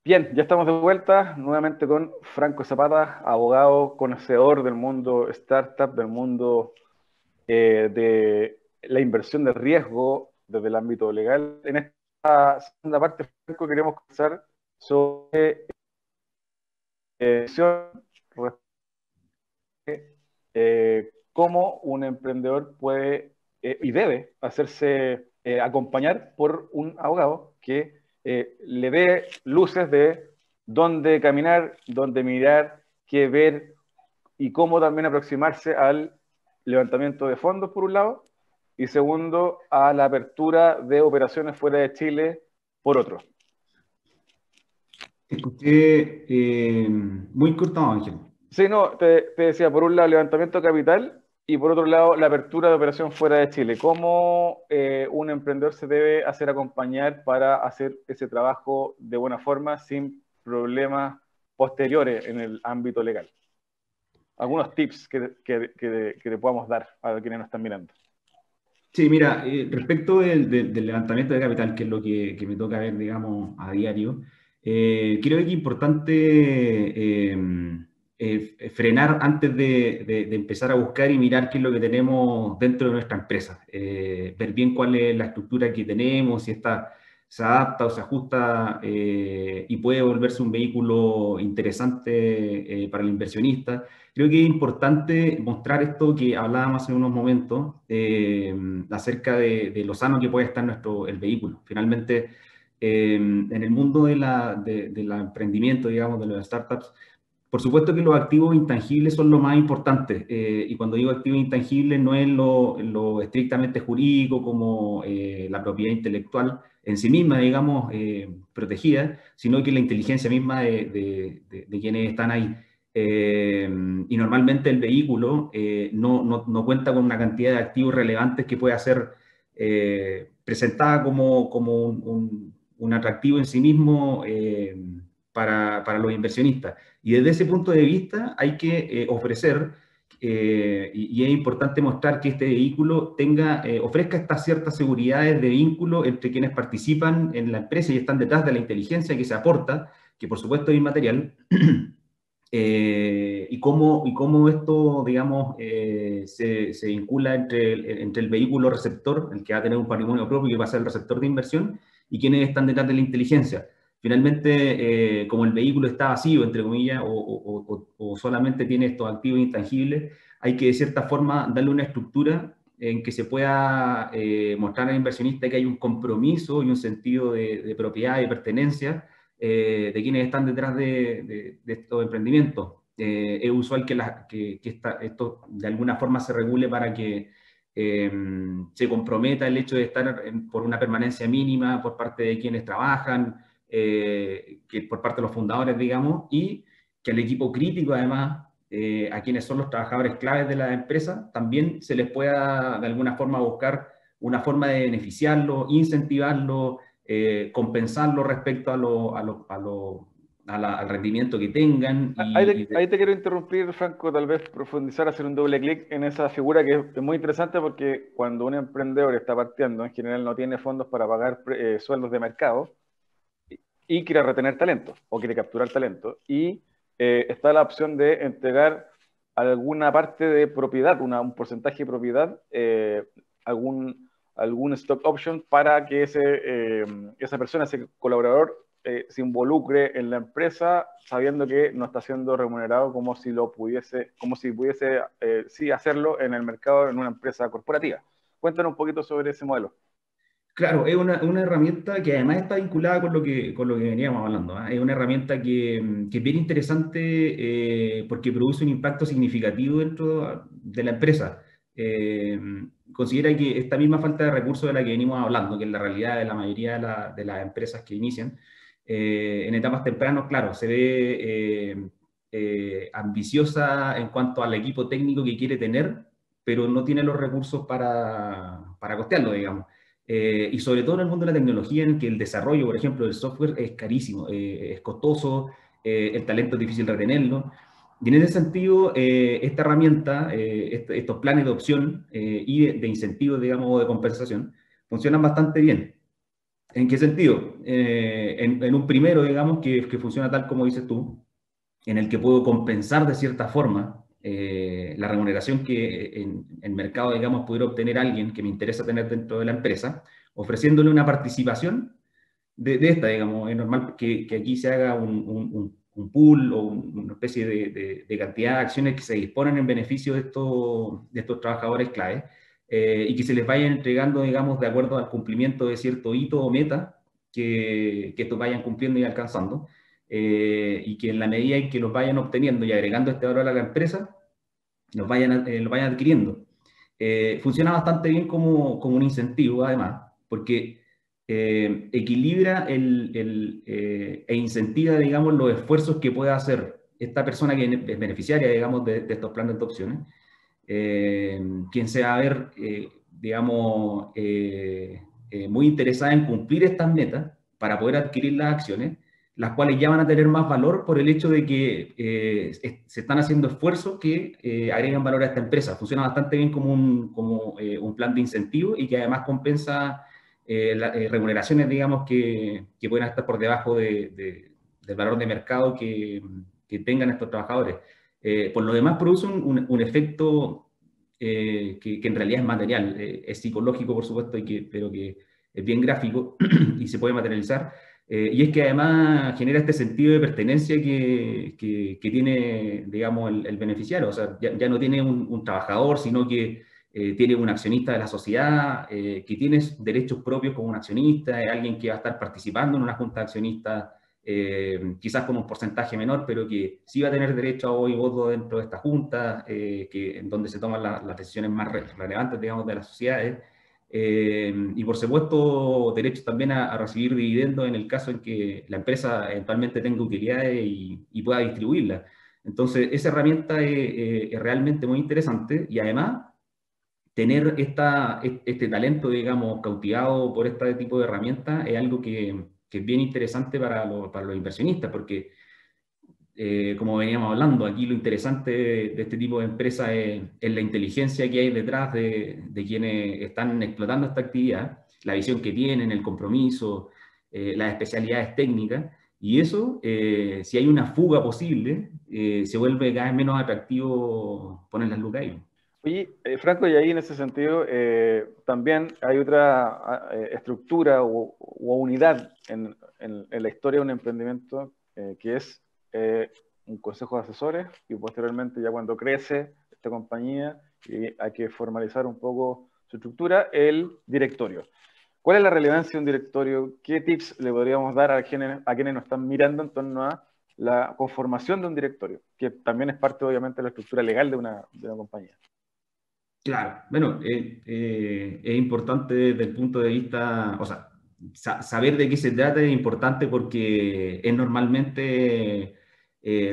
Bien, ya estamos de vuelta nuevamente con Franco Zapata, abogado, conocedor del mundo startup, del mundo de la inversión de riesgo desde el ámbito legal. En esta segunda parte, Franco, queremos conversar sobre cómo un emprendedor puede y debe hacerse acompañar por un abogado que le dé luces de dónde caminar, dónde mirar, qué ver y cómo también aproximarse al levantamiento de fondos, por un lado, y segundo, a la apertura de operaciones fuera de Chile, por otro. Escuché muy cortado, Ángel. Sí, no, te decía, por un lado, levantamiento de capital y por otro lado, la apertura de operación fuera de Chile. ¿Cómo un emprendedor se debe hacer acompañar para hacer ese trabajo de buena forma, sin problemas posteriores en el ámbito legal? Algunos tips que te podamos dar a quienes nos están mirando. Sí, mira, respecto del levantamiento de capital, que es lo que me toca ver, digamos, a diario, creo que es importante frenar antes de empezar a buscar y mirar qué es lo que tenemos dentro de nuestra empresa. Ver bien cuál es la estructura que tenemos, si esta se adapta o se ajusta y puede volverse un vehículo interesante para el inversionista. Creo que es importante mostrar esto que hablábamos hace unos momentos acerca de lo sano que puede estar el vehículo. Finalmente, en el mundo del emprendimiento, digamos, de las startups, por supuesto que los activos intangibles son lo más importante. Y cuando digo activos intangibles no es lo estrictamente jurídico como la propiedad intelectual en sí misma, digamos, protegida, sino que la inteligencia misma de quienes están ahí. Eh, y normalmente el vehículo no cuenta con una cantidad de activos relevantes que pueda ser presentada como un atractivo en sí mismo para los inversionistas. Y desde ese punto de vista hay que ofrecer, y es importante mostrar que este vehículo ofrezca estas ciertas seguridades de vínculo entre quienes participan en la empresa y están detrás de la inteligencia que se aporta, que por supuesto es inmaterial, y cómo esto, digamos, se vincula entre el vehículo receptor, el que va a tener un patrimonio propio y que va a ser el receptor de inversión, y quienes están detrás de la inteligencia. Finalmente, como el vehículo está vacío, entre comillas, o solamente tiene estos activos intangibles, hay que de cierta forma darle una estructura en que se pueda mostrar al inversionista que hay un compromiso y un sentido de propiedad y pertenencia de quienes están detrás de estos emprendimientos. Es usual que esto de alguna forma se regule para que se comprometa el hecho de estar por una permanencia mínima por parte de quienes trabajan, que por parte de los fundadores, digamos, y que al equipo crítico, además, a quienes son los trabajadores claves de la empresa, también se les pueda de alguna forma buscar una forma de beneficiarlo, incentivarlo, compensarlo respecto al rendimiento que tengan. Ahí te quiero interrumpir, Franco, tal vez profundizar, hacer un doble clic en esa figura que es muy interesante porque cuando un emprendedor está partiendo, en general no tiene fondos para pagar sueldos de mercado y quiere retener talento o quiere capturar talento. Y está la opción de entregar alguna parte de propiedad, un porcentaje de propiedad, algún stock option para que esa persona, ese colaborador, se involucre en la empresa sabiendo que no está siendo remunerado como si pudiese sí hacerlo en el mercado en una empresa corporativa. Cuéntanos un poquito sobre ese modelo. Claro, es una herramienta que además está vinculada con lo que veníamos hablando, ¿ah? Es una herramienta que es bien interesante porque produce un impacto significativo dentro de la empresa. Eh, Considera que esta misma falta de recursos de la que venimos hablando, que es la realidad de la mayoría de las empresas que inician, en etapas tempranas, claro, se ve ambiciosa en cuanto al equipo técnico que quiere tener, pero no tiene los recursos para costearlo, digamos. Y sobre todo en el mundo de la tecnología, en que el desarrollo, por ejemplo, del software es carísimo, es costoso, el talento es difícil retenerlo. Y en ese sentido, esta herramienta, estos planes de opción y de incentivos, digamos, o de compensación, funcionan bastante bien. ¿En qué sentido? En un primero, digamos, que funciona tal como dices tú, en el que puedo compensar de cierta forma la remuneración que en el mercado, digamos, pudiera obtener alguien que me interesa tener dentro de la empresa, ofreciéndole una participación de esta, digamos. Es normal que aquí se haga un pool o una especie de cantidad de acciones que se disponen en beneficio de estos trabajadores clave, y que se les vayan entregando, digamos, de acuerdo al cumplimiento de cierto hito o meta que estos vayan cumpliendo y alcanzando, y que en la medida en que los vayan obteniendo y agregando este valor a la empresa, los vayan adquiriendo. Funciona bastante bien como un incentivo, además, porque equilibra e incentiva, digamos, los esfuerzos que pueda hacer esta persona que es beneficiaria, digamos, de estos planes de opciones, quien se va a ver, digamos, muy interesada en cumplir estas metas para poder adquirir las acciones, las cuales ya van a tener más valor por el hecho de que se están haciendo esfuerzos que agregan valor a esta empresa. Funciona bastante bien como un plan de incentivo y que además compensa remuneraciones, digamos, que pueden estar por debajo del valor de mercado que tengan estos trabajadores. Por lo demás, produce un efecto que en realidad es material, es psicológico, por supuesto, pero que es bien gráfico y se puede materializar. Y es que además genera este sentido de pertenencia que tiene, digamos, el beneficiario. O sea, ya no tiene un trabajador, sino que tiene un accionista de la sociedad, que tiene derechos propios como un accionista, alguien que va a estar participando en una junta de accionistas, quizás con un porcentaje menor, pero que sí va a tener derecho a voz y voto dentro de esta junta, en donde se toman las decisiones más relevantes, digamos, de las sociedades. Y por supuesto, derechos también a recibir dividendos en el caso en que la empresa eventualmente tenga utilidades y pueda distribuirlas. Entonces, esa herramienta es realmente muy interesante y además tener este talento, digamos, cautivado por este tipo de herramientas es algo que es bien interesante para los inversionistas, porque como veníamos hablando, aquí lo interesante de este tipo de empresas es la inteligencia que hay detrás de quienes están explotando esta actividad, la visión que tienen, el compromiso, las especialidades técnicas, y eso, si hay una fuga posible, se vuelve cada vez menos atractivo poner las lucas ahí. Oye, Franco, y ahí en ese sentido también hay otra estructura o unidad en la historia de un emprendimiento que es un consejo de asesores y posteriormente ya cuando crece esta compañía y hay que formalizar un poco su estructura, el directorio. ¿Cuál es la relevancia de un directorio? ¿Qué tips le podríamos dar a quienes nos están mirando en torno a la conformación de un directorio? Que también es parte obviamente de la estructura legal de una compañía. Claro, bueno, es importante desde el punto de vista, o sea, saber de qué se trata es importante porque es normalmente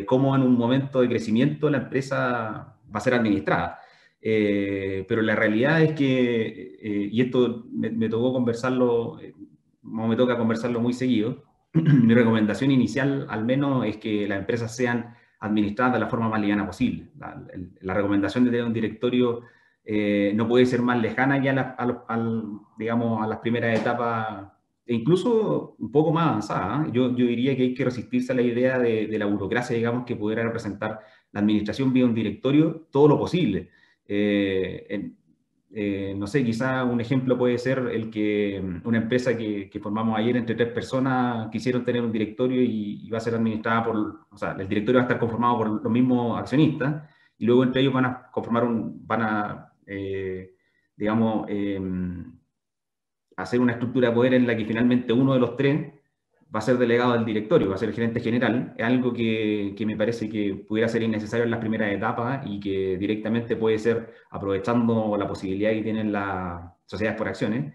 cómo en un momento de crecimiento la empresa va a ser administrada. Pero la realidad es que, y esto me tocó conversarlo, no me toca conversarlo muy seguido, mi recomendación inicial al menos es que las empresas sean administradas de la forma más liviana posible. La recomendación de tener un directorio no puede ser más lejana ya digamos, a las primeras etapas, e incluso un poco más avanzada. Yo diría que hay que resistirse a la idea de la burocracia, digamos, que pudiera representar la administración vía un directorio todo lo posible. No sé, quizá un ejemplo puede ser el que una empresa que formamos ayer entre 3 personas quisieron tener un directorio y va a ser administrada o sea, el directorio va a estar conformado por los mismos accionistas y luego entre ellos van a conformar digamos, hacer una estructura de poder en la que finalmente uno de los 3 va a ser delegado del directorio, va a ser el gerente general. Es algo que me parece que pudiera ser innecesario en las primeras etapas y que directamente puede ser, aprovechando la posibilidad que tienen las sociedades por acciones,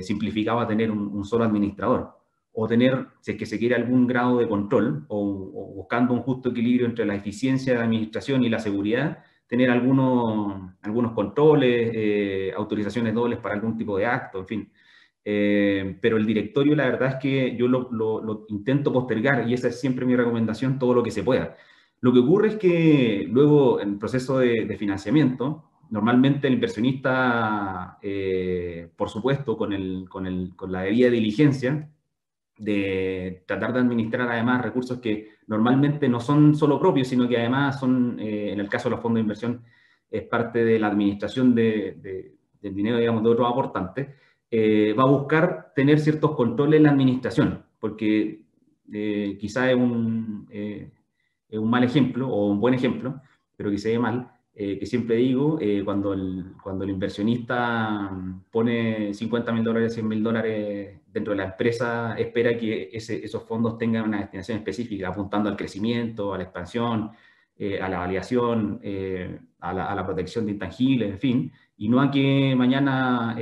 simplificado a tener un solo administrador. O tener, si es que se quiere, algún grado de control o buscando un justo equilibrio entre la eficiencia de la administración y la seguridad, tener algunos controles, autorizaciones dobles para algún tipo de acto, en fin. Pero el directorio, la verdad es que yo lo intento postergar y esa es siempre mi recomendación, todo lo que se pueda. Lo que ocurre es que luego, en el proceso de financiamiento, normalmente el inversionista, por supuesto, con la debida diligencia, de tratar de administrar además recursos que normalmente no son solo propios, sino que además son, en el caso de los fondos de inversión, es parte de la administración del dinero, digamos, de otros aportantes, va a buscar tener ciertos controles en la administración, porque quizá es un mal ejemplo o un buen ejemplo, pero que se ve mal, que siempre digo, cuando el inversionista pone $50.000, $100.000 dentro de la empresa, espera que esos fondos tengan una destinación específica, apuntando al crecimiento, a la expansión, a la validación, a la protección de intangibles, en fin, y no a que mañana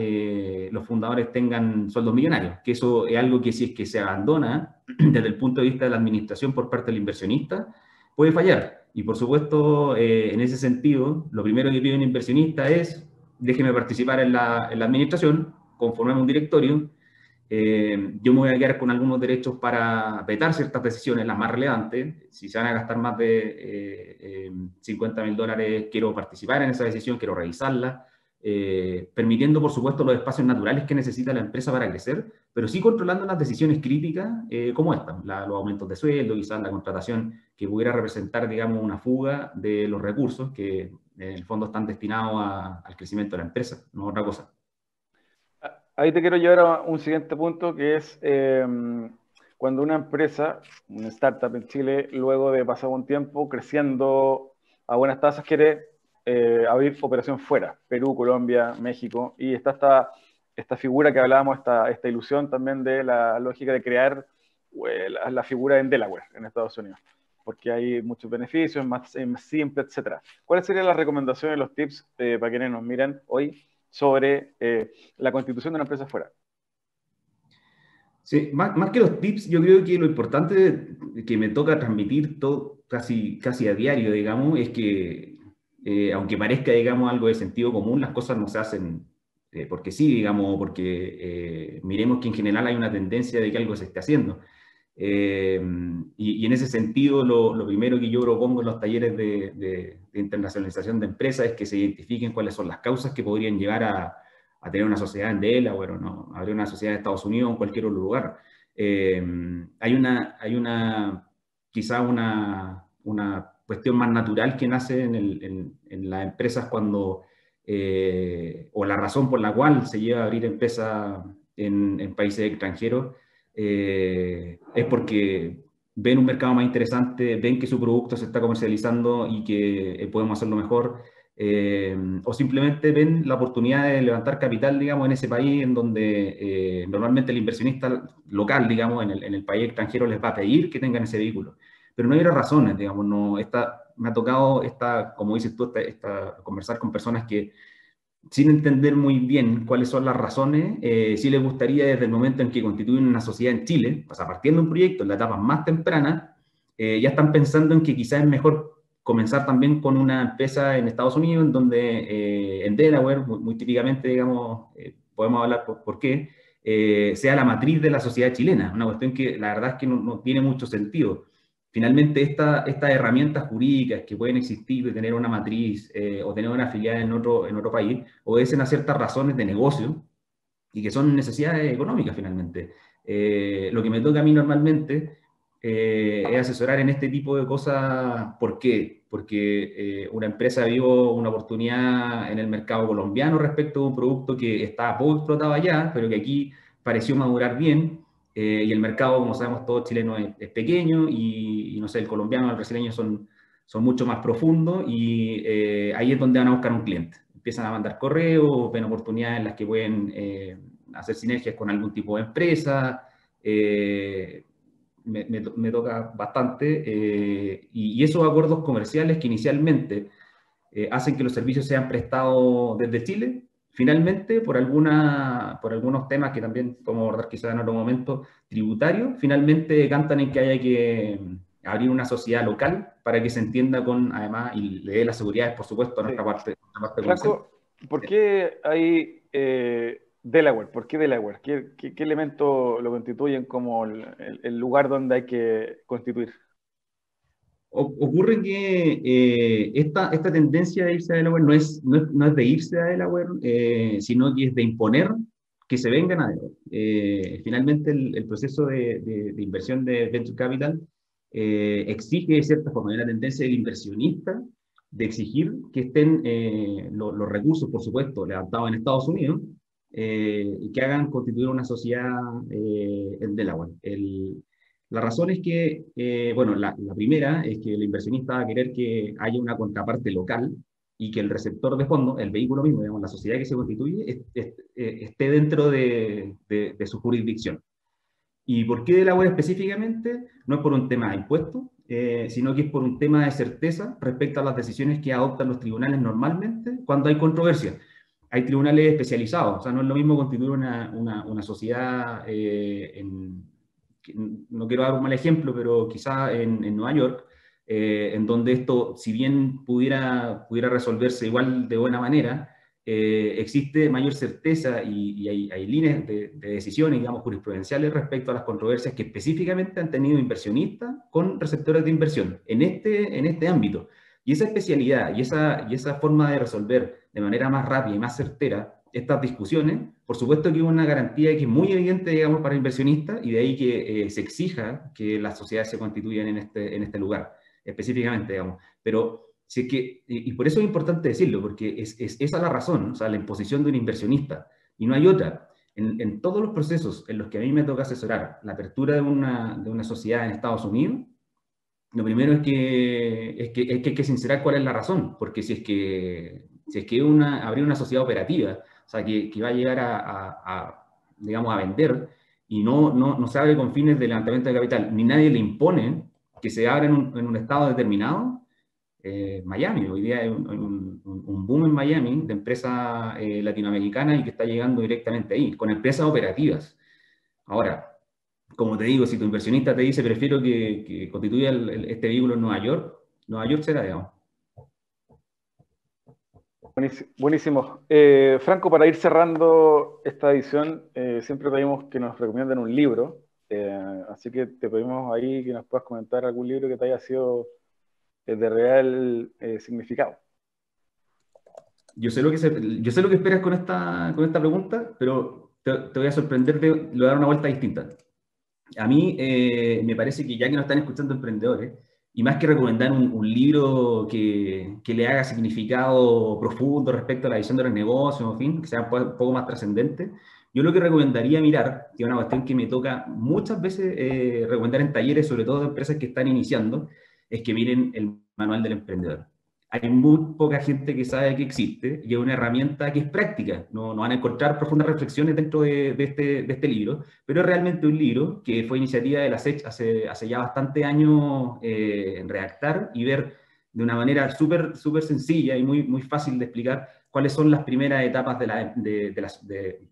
los fundadores tengan sueldos millonarios, que eso es algo que si es que se abandona desde el punto de vista de la administración por parte del inversionista, puede fallar. Y por supuesto, en ese sentido, lo primero que pide un inversionista es, déjeme participar en la administración, conformar un directorio, yo me voy a quedar con algunos derechos para vetar ciertas decisiones, las más relevantes. Si se van a gastar más de $50.000, quiero participar en esa decisión, quiero revisarla, permitiendo, por supuesto, los espacios naturales que necesita la empresa para crecer, pero sí controlando las decisiones críticas como esta, los aumentos de sueldo, quizás la contratación que pudiera representar, digamos, una fuga de los recursos que en el fondo están destinados al crecimiento de la empresa, no otra cosa. Ahí te quiero llevar a un siguiente punto, que es cuando una empresa, una startup en Chile, luego de pasar un tiempo creciendo a buenas tasas, quiere abrir operación fuera, Perú, Colombia, México, y está esta figura que hablábamos, esta ilusión también de la lógica de crear la figura en Delaware, en Estados Unidos, porque hay muchos beneficios, es más simple, etc. ¿Cuáles serían las recomendaciones, los tips para quienes nos miran hoy sobre la constitución de una empresa fuera? Sí, más que los tips, yo creo que lo importante que me toca transmitir todo, casi a diario, digamos, es que aunque parezca, digamos, algo de sentido común, las cosas no se hacen porque sí, digamos, porque miremos que en general hay una tendencia de que algo se esté haciendo. Eh, y en ese sentido, lo primero que yo propongo en los talleres de internacionalización de empresas es que se identifiquen cuáles son las causas que podrían llevar a tener una sociedad en Delaware o no, abrir una sociedad en Estados Unidos o en cualquier otro lugar. Quizá una cuestión más natural que nace en las empresas cuando, o la razón por la cual se lleva a abrir empresas en países extranjeros, es porque ven un mercado más interesante, ven que su producto se está comercializando y que podemos hacerlo mejor, o simplemente ven la oportunidad de levantar capital, digamos, en ese país en donde normalmente el inversionista local, digamos, en el país extranjero les va a pedir que tengan ese vehículo. Pero no hay otras razones, digamos, me ha tocado, como dices tú, conversar con personas que sin entender muy bien cuáles son las razones, sí les gustaría desde el momento en que constituyen una sociedad en Chile, o sea, partiendo de un proyecto en la etapa más temprana, ya están pensando en que quizás es mejor comenzar también con una empresa en Estados Unidos, en donde en Delaware, muy típicamente, digamos, podemos hablar por qué, sea la matriz de la sociedad chilena, una cuestión que la verdad es que no tiene mucho sentido. Finalmente, estas herramientas jurídicas que pueden existir de tener una matriz o tener una filial en otro país obedecen a ciertas razones de negocio y que son necesidades económicas finalmente. Lo que me toca a mí normalmente es asesorar en este tipo de cosas. ¿Por qué? Porque una empresa vio una oportunidad en el mercado colombiano respecto a un producto que estaba poco explotado allá, pero que aquí pareció madurar bien. Y el mercado, como sabemos todos, chileno es pequeño y, no sé, el colombiano y el brasileño son mucho más profundos y ahí es donde van a buscar un cliente. Empiezan a mandar correos, ven oportunidades en las que pueden hacer sinergias con algún tipo de empresa. Me toca bastante. Y esos acuerdos comerciales que inicialmente hacen que los servicios sean prestados desde Chile, finalmente, por algunos temas que también podemos abordar quizás en otro momento, tributarios, finalmente cantan en que haya que abrir una sociedad local para que se entienda además, y le dé las seguridades, por supuesto, a Sí. nuestra parte comercial. Franco, ¿por qué hay Delaware? ¿Por qué Delaware? ¿Qué elemento lo constituyen como el lugar donde hay que constituir? Ocurre que esta tendencia de irse a Delaware no es de irse a Delaware, sino que es de imponer que se vengan a Delaware. Finalmente, el proceso de inversión de Venture Capital exige de cierta forma, hay una tendencia del inversionista de exigir que estén los recursos, por supuesto, levantados en Estados Unidos, y que hagan constituir una sociedad en Delaware. La razón es que, bueno, la primera es que el inversionista va a querer que haya una contraparte local y que el receptor de fondos, el vehículo mismo, digamos, la sociedad que se constituye, esté dentro de su jurisdicción. ¿Y por qué Delaware específicamente? No es por un tema de impuestos, sino que es por un tema de certeza respecto a las decisiones que adoptan los tribunales normalmente cuando hay controversia. Hay tribunales especializados, o sea, no es lo mismo constituir una sociedad no quiero dar un mal ejemplo, pero quizá en Nueva York, en donde esto, si bien pudiera resolverse igual de buena manera, existe mayor certeza y hay líneas de decisiones, digamos, jurisprudenciales respecto a las controversias que específicamente han tenido inversionistas con receptores de inversión en este ámbito. Y esa especialidad y esa forma de resolver de manera más rápida y más certera estas discusiones, por supuesto que es una garantía que es muy evidente, digamos, para inversionistas, y de ahí que se exija que las sociedades se constituyan en este lugar, específicamente, digamos. Pero si es que, y por eso es importante decirlo, porque es esa la razón, o sea, la imposición de un inversionista, y no hay otra. En todos los procesos en los que a mí me toca asesorar la apertura de una sociedad en Estados Unidos, lo primero es que hay que sincerar cuál es la razón, porque si es que abrir una sociedad operativa, o sea, que va a llegar digamos, a vender, y no se abre con fines de levantamiento de capital, ni nadie le impone que se abra en un estado determinado. Miami, hoy día hay un boom en Miami de empresas latinoamericanas y que está llegando directamente ahí, con empresas operativas. Ahora, como te digo, si tu inversionista te dice prefiero que constituya este vehículo en Nueva York será, digamos. Buenísimo. Franco, para ir cerrando esta edición, siempre pedimos que nos recomienden un libro, así que te pedimos ahí que nos puedas comentar algún libro que te haya sido de real significado. Yo sé lo que esperas con esta pregunta, pero te voy a sorprender, le voy a dar una vuelta distinta. A mí me parece que ya que nos están escuchando emprendedores, y más que recomendar un libro que le haga significado profundo respecto a la visión de los negocios, en fin, que sea un poco más trascendente, yo lo que recomendaría mirar, que es una cuestión que me toca muchas veces recomendar en talleres, sobre todo de empresas que están iniciando, es que miren el manual del emprendedor. Hay muy poca gente que sabe que existe y es una herramienta que es práctica. No van a encontrar profundas reflexiones dentro de este libro, pero es realmente un libro que fue iniciativa de la SEC hace ya bastante años en redactar y ver de una manera súper sencilla y muy fácil de explicar cuáles son las primeras etapas de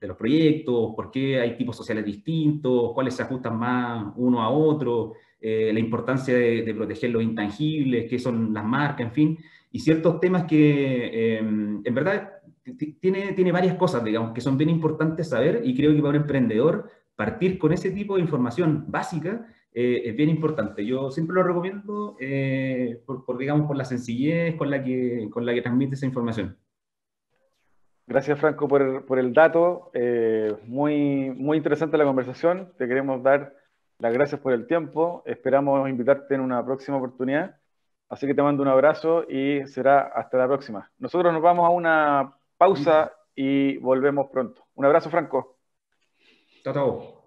los proyectos, por qué hay tipos sociales distintos, cuáles se ajustan más uno a otro, la importancia de proteger los intangibles, qué son las marcas, en fin, y ciertos temas que en verdad tiene varias cosas, digamos, que son bien importantes saber, y creo que para un emprendedor partir con ese tipo de información básica es bien importante. Yo siempre lo recomiendo digamos, por la sencillez con la que transmite esa información. Gracias, Franco, por el dato. Muy interesante la conversación. Te queremos dar las gracias por el tiempo. Esperamos invitarte en una próxima oportunidad. Así que te mando un abrazo y será hasta la próxima. Nosotros nos vamos a una pausa y volvemos pronto. Un abrazo, Franco. Chao, chao.